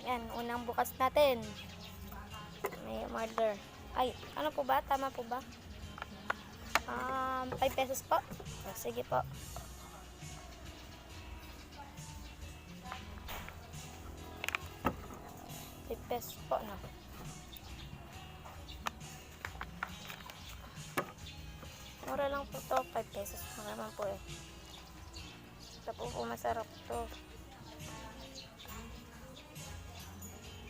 Yan, unang bukas natin. May order. Ay, ano po ba? Tama po ba? 5 pesos po. Oh, sige po. Pesos po, no? Mura lang po to, 5 pesos po naman po eh. Ito po masarap to.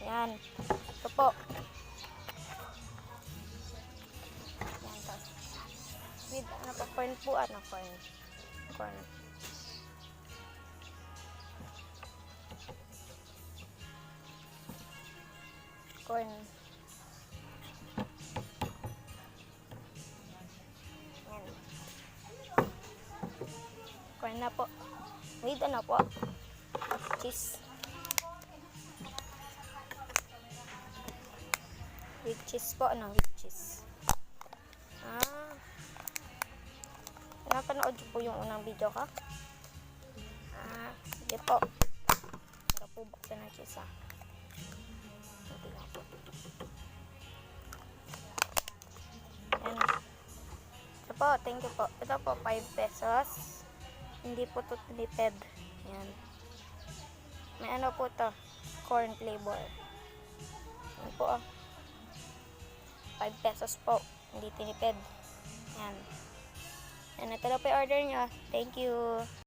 Yan. Ito po. Yan to. With ano po, corn po, ano, corn. Corn. Corn. Yan. Corn na po. With ano po? Cheese. With cheese po, ano? With cheese. Napanood po yung unang video ko? Sige po. Ito po buksan ng cheese, Hindi lang po. Yan. Ito po, thank you po. Ito po, 5 pesos. Hindi po ito tinipid. Yan. May ano po to? Corn flavor. Yan po, 5 pesos po. Hindi tinipid. Yan. Yan, ito na po yung order nyo. Thank you.